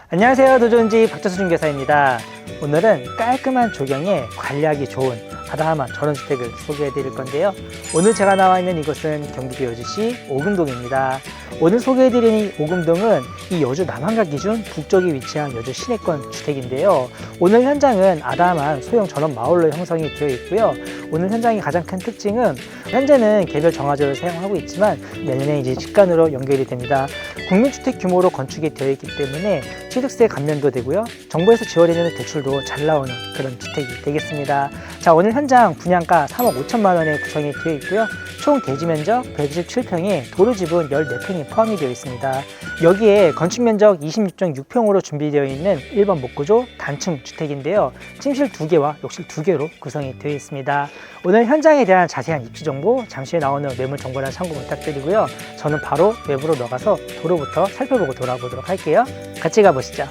안녕하세요. 도전지 박재수 중개사입니다. 오늘은 깔끔한 조경에 관리하기 좋은 아담한 전원주택을 소개해 드릴 건데요. 오늘 제가 나와 있는 이곳은 경기도 여주시 오금동입니다. 오늘 소개해 드리는 오금동은 이 여주 남한가 기준 북쪽에 위치한 여주 시내권 주택인데요. 오늘 현장은 아담한 소형 전원 마을로 형성이 되어 있고요. 오늘 현장의 가장 큰 특징은 현재는 개별 정화조를 사용하고 있지만 내년에 이제 직관으로 연결이 됩니다. 국민주택 규모로 건축이 되어 있기 때문에 취득세 감면도 되고요. 정부에서 지원해주는 대출도 잘 나오는 그런 주택이 되겠습니다. 자, 오늘 현장 분양가 3억 5천만 원에 구성이 되어 있고요. 총 대지 면적 127평에 도로 지분 14평이 포함이 되어 있습니다. 여기에 건축 면적 26.6평으로 준비되어 있는 1번 목구조 단층 주택인데요. 침실 2개와 욕실 2개로 구성이 되어 있습니다. 오늘 현장에 대한 자세한 입지 정보, 잠시 후에 나오는 매물 정보나 참고 부탁드리고요. 저는 바로 외부로 나가서 도로부터 살펴보고 돌아보도록 할게요. 같이 가보시죠.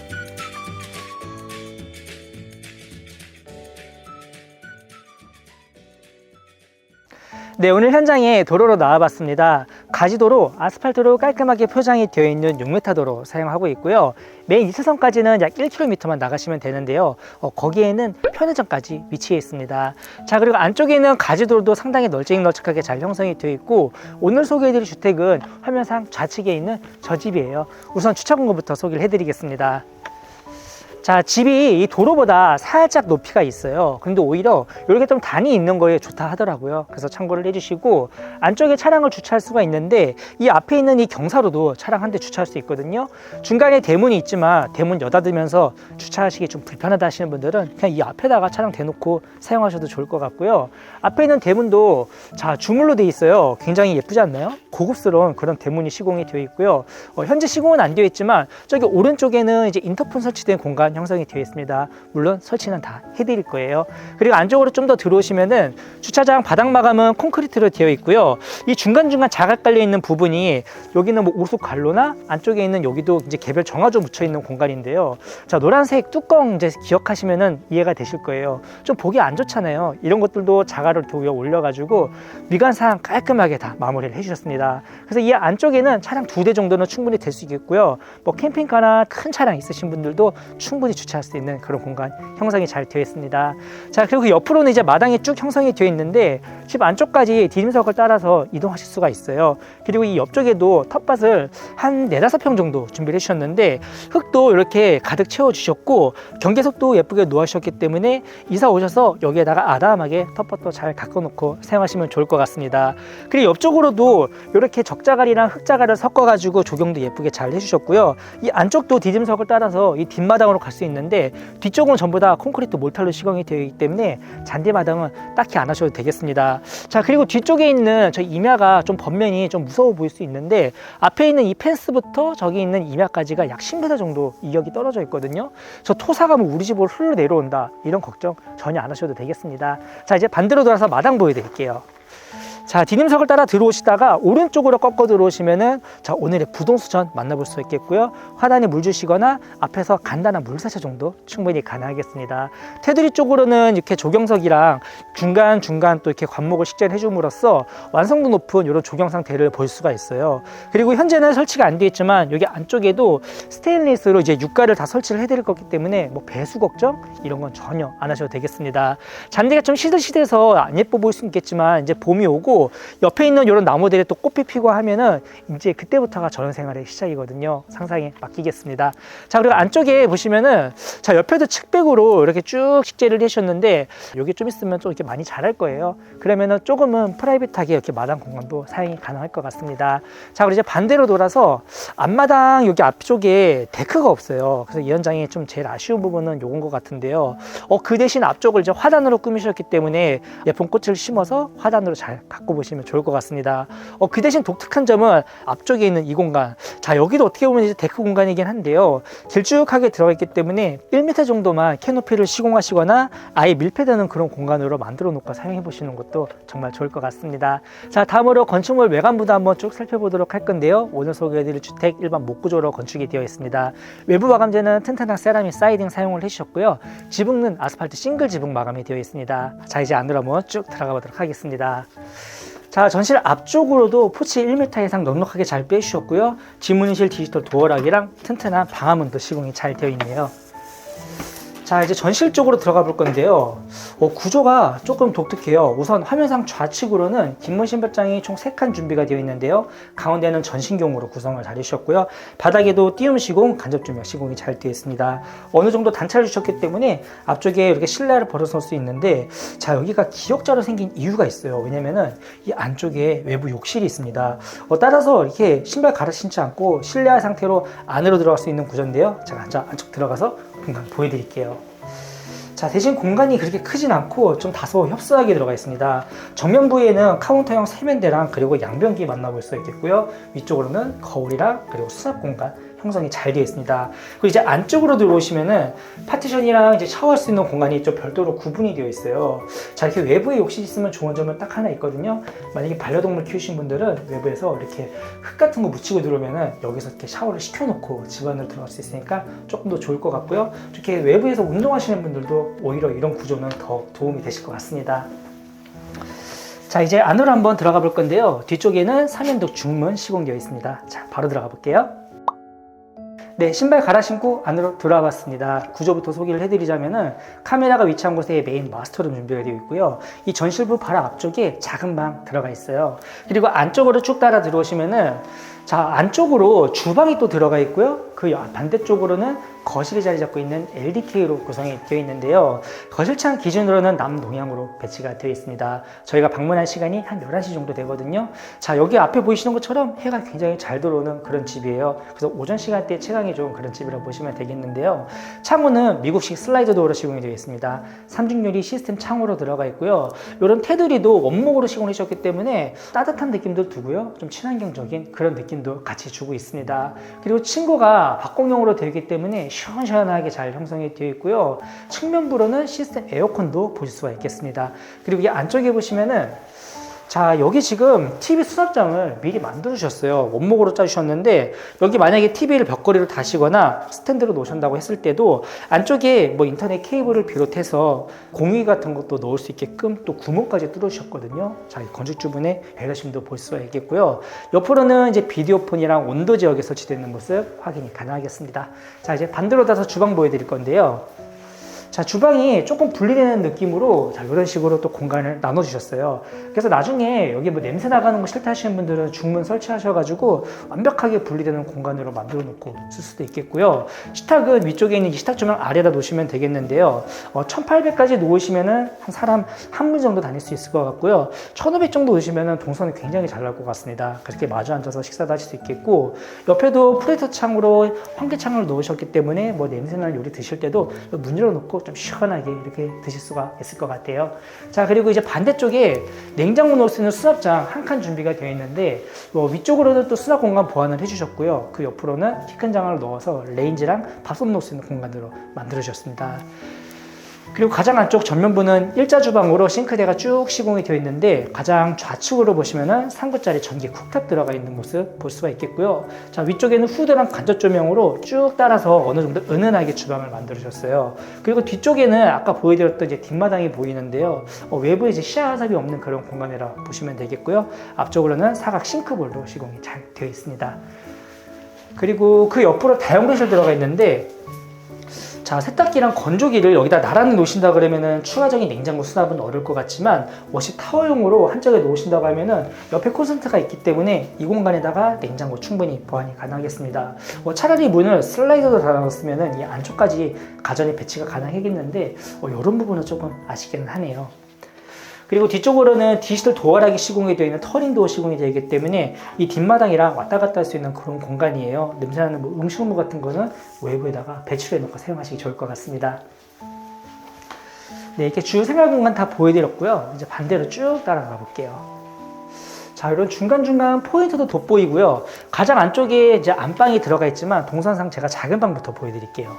네, 오늘 현장에 도로로 나와봤습니다. 가지도로 아스팔트로 깔끔하게 포장이 되어 있는 6m 도로 사용하고 있고요. 메인 2차선까지는 약 1km만 나가시면 되는데요. 거기에는 편의점까지 위치해 있습니다. 자, 그리고 안쪽에는 가지도로도 상당히 널찍널찍하게 잘 형성이 되어 있고, 오늘 소개해드릴 주택은 화면상 좌측에 있는 저 집이에요. 우선 주차 공간부터 소개를 해드리겠습니다. 자, 집이 이 도로보다 살짝 높이가 있어요. 근데 오히려 이렇게 좀 단이 있는 거에 좋다 하더라고요. 그래서 참고를 해주시고, 안쪽에 차량을 주차할 수가 있는데 이 앞에 있는 이 경사로도 차량 한 대 주차할 수 있거든요. 중간에 대문이 있지만 대문 여닫으면서 주차하시기 좀 불편하다 하시는 분들은 그냥 이 앞에다가 차량 대놓고 사용하셔도 좋을 것 같고요. 앞에 있는 대문도 자, 주물로 되어 있어요. 굉장히 예쁘지 않나요? 고급스러운 그런 대문이 시공이 되어 있고요. 현재 시공은 안 되어 있지만 저기 오른쪽에는 이제 인터폰 설치된 공간 형성이 되어 있습니다. 물론 설치는 다 해드릴 거예요. 그리고 안쪽으로 좀 더 들어오시면은 주차장 바닥 마감은 콘크리트로 되어 있고요. 이 중간중간 자각 깔려 있는 부분이 여기는 뭐 오수 관로나 안쪽에 있는 여기도 이제 개별 정화조 묻혀 있는 공간인데요. 자, 노란색 뚜껑 이제 기억하시면은 이해가 되실 거예요. 좀 보기 안 좋잖아요. 이런 것들도 자갈을 위에 올려가지고 미관상 깔끔하게 다 마무리를 해주셨습니다. 그래서 이 안쪽에는 차량 2대 정도는 충분히 될 수 있겠고요. 뭐 캠핑카나 큰 차량 있으신 분들도 충분히 주차할 수 있는 그런 공간 형성이 잘 되어 있습니다. 자, 그리고 옆으로는 이제 마당이 쭉 형성이 되어 있는데 집 안쪽까지 디딤석을 따라서 이동하실 수가 있어요. 그리고 이 옆쪽에도 텃밭을 한 4-5평 정도 준비를 해주셨는데 흙도 이렇게 가득 채워주셨고 경계석도 예쁘게 놓아주셨기 때문에 이사 오셔서 여기에다가 아담하게 텃밭도 잘 가꿔놓고 사용하시면 좋을 것 같습니다. 그리고 옆쪽으로도 이렇게 적자갈이랑 흙자갈을 섞어가지고 조경도 예쁘게 잘 해주셨고요. 이 안쪽도 디딤석을 따라서 이 뒷마당으로 갈 수 있는데 뒤쪽은 전부 다 콘크리트 몰탈로 시공이 되어 있기 때문에 잔디마당은 딱히 안 하셔도 되겠습니다. 자, 그리고 뒤쪽에 있는 저 임야가 좀 번면이 좀 무서워 보일 수 있는데 앞에 있는 이 펜스부터 저기 있는 임야까지가 약 10m 정도 이격이 떨어져 있거든요. 저 토사가 뭐 우리 집으로 흘러 내려온다 이런 걱정 전혀 안 하셔도 되겠습니다. 자, 이제 반대로 돌아서 마당 보여드릴게요. 자, 디딤석을 따라 들어오시다가 오른쪽으로 꺾어 들어오시면은 자, 오늘의 부동수전 만나볼 수 있겠고요. 화단에 물 주시거나 앞에서 간단한 물세차 정도 충분히 가능하겠습니다. 테두리 쪽으로는 이렇게 조경석이랑 중간중간 또 이렇게 관목을 식재를 해줌으로써 완성도 높은 이런 조경 상태를 볼 수가 있어요. 그리고 현재는 설치가 안 되어 있지만 여기 안쪽에도 스테인리스로 이제 육가를 다 설치를 해드릴 거기 때문에 뭐 배수 걱정 이런 건 전혀 안 하셔도 되겠습니다. 잔디가 좀 시들시들해서 안 예뻐 보일 수 있겠지만 이제 봄이 오고 옆에 있는 이런 나무들이 또 꽃이 피고 하면은 이제 그때부터가 전원생활의 시작이거든요. 상상에 맡기겠습니다. 자, 그리고 안쪽에 보시면은 자, 옆에도 측백으로 이렇게 쭉 식재를 해주셨는데 여기 좀 있으면 좀 이렇게 많이 자랄 거예요. 그러면은 조금은 프라이빗하게 이렇게 마당 공간도 사용이 가능할 것 같습니다. 자, 그리고 이제 반대로 돌아서 앞마당 여기 앞쪽에 데크가 없어요. 그래서 이 현장에 좀 제일 아쉬운 부분은 요건 것 같은데요. 그 대신 앞쪽을 이제 화단으로 꾸미셨기 때문에 예쁜 꽃을 심어서 화단으로 잘 갖고 보시면 좋을 것 같습니다. 그 대신 독특한 점은 앞쪽에 있는 이 공간. 자, 여기도 어떻게 보면 이제 데크 공간이긴 한데요. 길쭉하게 들어가 있기 때문에 1m 정도만 캐노피를 시공하시거나 아예 밀폐되는 그런 공간으로 만들어 놓고 사용해 보시는 것도 정말 좋을 것 같습니다. 자, 다음으로 건축물 외관부도 한번 쭉 살펴보도록 할 건데요. 오늘 소개해드릴 주택 일반 목구조로 건축이 되어 있습니다. 외부 마감재는 튼튼한 세라믹 사이딩 사용을 해주셨고요. 지붕은 아스팔트 싱글 지붕 마감이 되어 있습니다. 자, 이제 안으로 한번 쭉 들어가 보도록 하겠습니다. 자, 전실 앞쪽으로도 포치 1m 이상 넉넉하게 잘 빼주셨고요. 뒷문실 디지털 도어락이랑 튼튼한 방화문도 시공이 잘 되어 있네요. 자, 이제 전실 쪽으로 들어가 볼 건데요. 구조가 조금 독특해요. 우선 화면상 좌측으로는 뒷문 신발장이 총 3칸 준비가 되어 있는데요. 가운데는 전신경으로 구성을 잘 해주셨고요. 바닥에도 띄움 시공, 간접 조명 시공이 잘 되어 있습니다. 어느 정도 단차를 주셨기 때문에 앞쪽에 이렇게 실내를 벌어서 놓을 수 있는데, 자, 여기가 기역자로 생긴 이유가 있어요. 왜냐면은 이 안쪽에 외부 욕실이 있습니다. 따라서 이렇게 신발 갈아 신지 않고 실내화 상태로 안으로 들어갈 수 있는 구조인데요. 제가 안쪽 들어가서 공간 보여드릴게요. 자, 대신 공간이 그렇게 크진 않고 좀 다소 협소하게 들어가 있습니다. 정면 부위에는 카운터형 세면대랑 그리고 양변기 만나볼 수 있겠고요. 위쪽으로는 거울이랑 그리고 수납 공간 형성이 잘 되어 있습니다. 그리고 이제 안쪽으로 들어오시면은 파티션이랑 이제 샤워할 수 있는 공간이 좀 별도로 구분이 되어 있어요. 자, 이렇게 외부에 욕실이 있으면 좋은 점은 딱 하나 있거든요. 만약에 반려동물 키우신 분들은 외부에서 이렇게 흙 같은 거 묻히고 들어오면은 여기서 이렇게 샤워를 시켜놓고 집 안으로 들어갈 수 있으니까 조금 더 좋을 것 같고요. 이렇게 외부에서 운동하시는 분들도 오히려 이런 구조는 더 도움이 되실 것 같습니다. 자, 이제 안으로 한번 들어가 볼 건데요. 뒤쪽에는 3연동 중문 시공되어 있습니다. 자, 바로 들어가 볼게요. 네, 신발 갈아 신고 안으로 들어와 봤습니다. 구조부터 소개를 해드리자면은 카메라가 위치한 곳에 메인 마스터룸 준비가 되어 있고요. 이 전실부 바로 앞쪽에 작은 방 들어가 있어요. 그리고 안쪽으로 쭉 따라 들어오시면은, 자, 안쪽으로 주방이 또 들어가 있고요. 그 반대쪽으로는 거실이 자리 잡고 있는 LDK로 구성이 되어 있는데요. 거실창 기준으로는 남동향으로 배치가 되어 있습니다. 저희가 방문한 시간이 한 11시 정도 되거든요. 자, 여기 앞에 보이시는 것처럼 해가 굉장히 잘 들어오는 그런 집이에요. 그래서 오전 시간대에 체감이 좋은 그런 집이라고 보시면 되겠는데요. 창호는 미국식 슬라이드 도어로 시공이 되어 있습니다. 삼중유리 시스템 창호로 들어가 있고요. 이런 테두리도 원목으로 시공을 해주셨기 때문에 따뜻한 느낌도 두고요. 좀 친환경적인 그런 느낌도 같이 주고 있습니다. 그리고 층고가 박공용으로 되어 있기 때문에 시원시원하게 잘 형성이 되어 있고요. 측면부로는 시스템 에어컨도 보실 수가 있겠습니다. 그리고 이 안쪽에 보시면은, 자, 여기 지금 TV 수납장을 미리 만들어 주셨어요. 원목으로 짜주셨는데, 여기 만약에 TV를 벽걸이로 다시거나 스탠드로 놓으신다고 했을 때도 안쪽에 뭐 인터넷 케이블을 비롯해서 공유 같은 것도 넣을 수 있게끔 또 구멍까지 뚫어주셨거든요. 자, 이 건축주분의 배려심도 볼 수가 있겠고요. 옆으로는 이제 비디오폰이랑 온도 지역에 설치되어 있는 모습 확인이 가능하겠습니다. 자, 이제 반대로 가서 주방 보여드릴 건데요. 자, 주방이 조금 분리되는 느낌으로, 자, 이런 식으로 또 공간을 나눠주셨어요. 그래서 나중에 여기 뭐 냄새 나가는 거 싫다 하시는 분들은 중문 설치하셔가지고 완벽하게 분리되는 공간으로 만들어 놓고 쓸 수도 있겠고요. 식탁은 위쪽에 있는 이 식탁 조명 아래에다 놓으시면 되겠는데요. 1800까지 놓으시면은 한 사람 한 분 정도 다닐 수 있을 것 같고요. 1500 정도 놓으시면은 동선이 굉장히 잘 나올 것 같습니다. 그렇게 마주 앉아서 식사도 하실 수 있겠고, 옆에도 프레터 창으로 환기창을 놓으셨기 때문에 뭐 냄새나는 요리 드실 때도 문 열어놓고 좀 시원하게 이렇게 드실 수가 있을 것 같아요. 자, 그리고 이제 반대쪽에 냉장고 넣을 수 있는 수납장 한 칸 준비가 되어 있는데, 위쪽으로는 또 수납 공간 보완을 해주셨고요. 그 옆으로는 키 큰 장을 넣어서 레인지랑 밥솥 넣을 수 있는 공간으로 만들어 주셨습니다. 그리고 가장 안쪽 전면부는 일자 주방으로 싱크대가 쭉 시공이 되어 있는데, 가장 좌측으로 보시면은 3구짜리 전기 쿡탑 들어가 있는 모습 볼 수가 있겠고요. 자, 위쪽에는 후드랑 간접 조명으로 쭉 따라서 어느 정도 은은하게 주방을 만들어 주셨어요. 그리고 뒤쪽에는 아까 보여드렸던 이제 뒷마당이 보이는데요. 외부에 이제 시야 화살이 없는 그런 공간이라 보시면 되겠고요. 앞쪽으로는 사각 싱크볼로 시공이 잘 되어 있습니다. 그리고 그 옆으로 다용도실 들어가 있는데, 자, 세탁기랑 건조기를 여기다 나란히 놓으신다 그러면은 추가적인 냉장고 수납은 어려울 것 같지만, 워시 타워용으로 한쪽에 놓으신다고 하면은 옆에 콘센트가 있기 때문에 이 공간에다가 냉장고 충분히 보완이 가능하겠습니다. 차라리 문을 슬라이더로 달아놓았으면은 이 안쪽까지 가전이 배치가 가능하겠는데, 이런 부분은 조금 아쉽기는 하네요. 그리고 뒤쪽으로는 디지털 도어락이 시공이 되어 있는 터닝도어 시공이 되기 때문에 이 뒷마당이랑 왔다 갔다 할 수 있는 그런 공간이에요. 냄새나는 뭐 음식물 같은 거는 외부에다가 배출해 놓고 사용하시기 좋을 것 같습니다. 네, 이렇게 주요 생활 공간 다 보여드렸고요. 이제 반대로 쭉 따라가 볼게요. 자, 이런 중간중간 포인트도 돋보이고요. 가장 안쪽에 이제 안방이 들어가 있지만 동선상 제가 작은 방부터 보여드릴게요.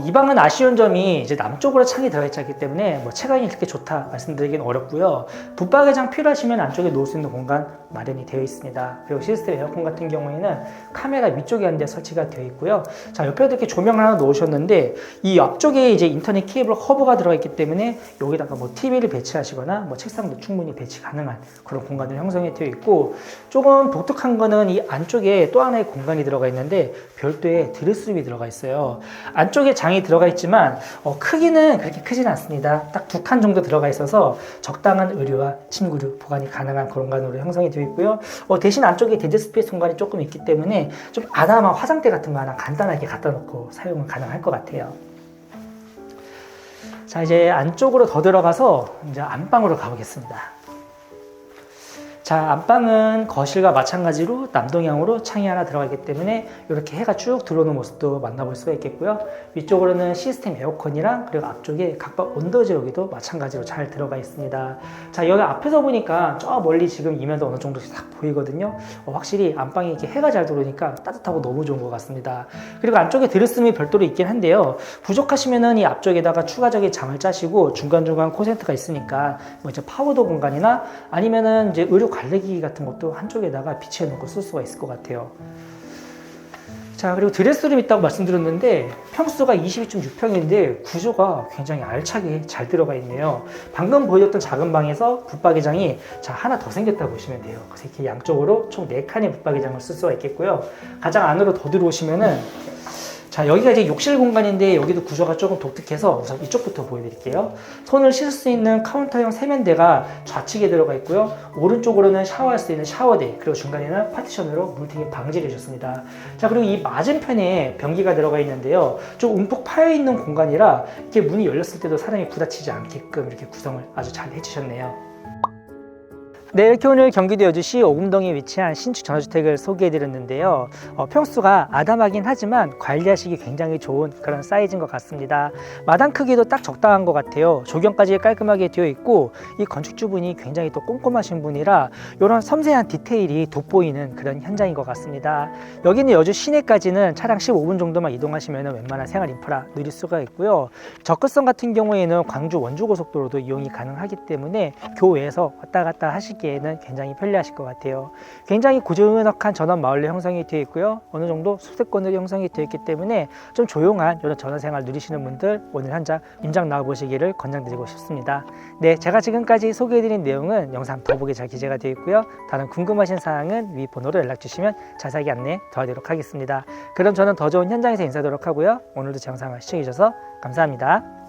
이 방은 아쉬운 점이 이제 남쪽으로 창이 들어가 있기 때문에 뭐 채광이 그렇게 좋다 말씀드리긴 어렵고요. 붙박이장 필요하시면 안쪽에 놓을 수 있는 공간 마련이 되어 있습니다. 그리고 시스템 에어컨 같은 경우에는 카메라 위쪽에 한 대 설치가 되어 있고요. 자, 옆에도 이렇게 조명을 하나 놓으셨는데 이 앞쪽에 이제 인터넷 케이블 허브가 들어가 있기 때문에 여기다가 뭐 TV를 배치하시거나 뭐 책상도 충분히 배치 가능한 그런 공간을 형성이 되어 있고, 조금 독특한 거는 이 안쪽에 또 하나의 공간이 들어가 있는데 별도의 드레스룸이 들어가 있어요. 안쪽에 장이 들어가 있지만 크기는 그렇게 크진 않습니다. 딱 2칸 정도 들어가 있어서 적당한 의류와 침구류 보관이 가능한 그런 공간으로 형성이 되어 있고요. 대신 안쪽에 데드 스페이스 공간이 조금 있기 때문에 좀 아담한 화장대 같은 거 하나 간단하게 갖다 놓고 사용은 가능할 것 같아요. 자, 이제 안쪽으로 더 들어가서 이제 안방으로 가보겠습니다. 자, 안방은 거실과 마찬가지로 남동향으로 창이 하나 들어가기 때문에 이렇게 해가 쭉 들어오는 모습도 만나볼 수가 있겠고요. 위쪽으로는 시스템 에어컨이랑 그리고 앞쪽에 각각 온도 제어기도 마찬가지로 잘 들어가 있습니다. 자, 여기 앞에서 보니까 저 멀리 지금 이면도 어느 정도 딱 보이거든요. 확실히 안방에 이렇게 해가 잘 들어오니까 따뜻하고 너무 좋은 것 같습니다. 그리고 안쪽에 드레스룸이 별도로 있긴 한데요. 부족하시면은 이 앞쪽에다가 추가적인 장을 짜시고 중간중간 콘센트가 있으니까 뭐 이제 파우더 공간이나 아니면은 이제 의류 관리기 같은 것도 한쪽에다가 비치해 놓고 쓸 수가 있을 것 같아요. 자, 그리고 드레스룸 있다고 말씀드렸는데 평수가 22.6평인데 구조가 굉장히 알차게 잘 들어가 있네요. 방금 보여줬던 작은 방에서 붙박이장이 하나 더 생겼다고 보시면 돼요. 그래서 이렇게 양쪽으로 총 4칸의 붙박이장을 쓸 수가 있겠고요. 가장 안으로 더 들어오시면은, 자, 여기가 이제 욕실 공간인데 여기도 구조가 조금 독특해서 우선 이쪽부터 보여드릴게요. 손을 씻을 수 있는 카운터형 세면대가 좌측에 들어가 있고요. 오른쪽으로는 샤워할 수 있는 샤워대, 그리고 중간에는 파티션으로 물튀기 방지를 해줬습니다. 자, 그리고 이 맞은편에 변기가 들어가 있는데요. 좀 움푹 파여있는 공간이라 이렇게 문이 열렸을 때도 사람이 부딪히지 않게끔 이렇게 구성을 아주 잘 해주셨네요. 네, 이렇게 오늘 경기도 여주시 오금동에 위치한 신축 전원주택을 소개해드렸는데요. 평수가 아담하긴 하지만 관리하시기 굉장히 좋은 그런 사이즈인 것 같습니다. 마당 크기도 딱 적당한 것 같아요. 조경까지 깔끔하게 되어 있고 이 건축주분이 굉장히 또 꼼꼼하신 분이라 이런 섬세한 디테일이 돋보이는 그런 현장인 것 같습니다. 여기는 여주 시내까지는 차량 15분 정도만 이동하시면 웬만한 생활 인프라 누릴 수가 있고요. 접근성 같은 경우에는 광주 원주고속도로도 이용이 가능하기 때문에 교외에서 왔다 갔다 하시기에는 굉장히 편리하실 것 같아요. 굉장히 고즈넉한 전원 마을로 형성이 되어 있고요. 어느 정도 수도권으로 형성이 되어 있기 때문에 좀 조용한 이런 전원생활 누리시는 분들 오늘 현장 임장 나와보시기를 권장드리고 싶습니다. 네, 제가 지금까지 소개해드린 내용은 영상 더보기 잘 기재가 되어 있고요. 다른 궁금하신 사항은 위 번호로 연락주시면 자세하게 안내 도와드리도록 하겠습니다. 그럼 저는 더 좋은 현장에서 인사드리도록 하고요. 오늘도 제 영상을 시청해주셔서 감사합니다.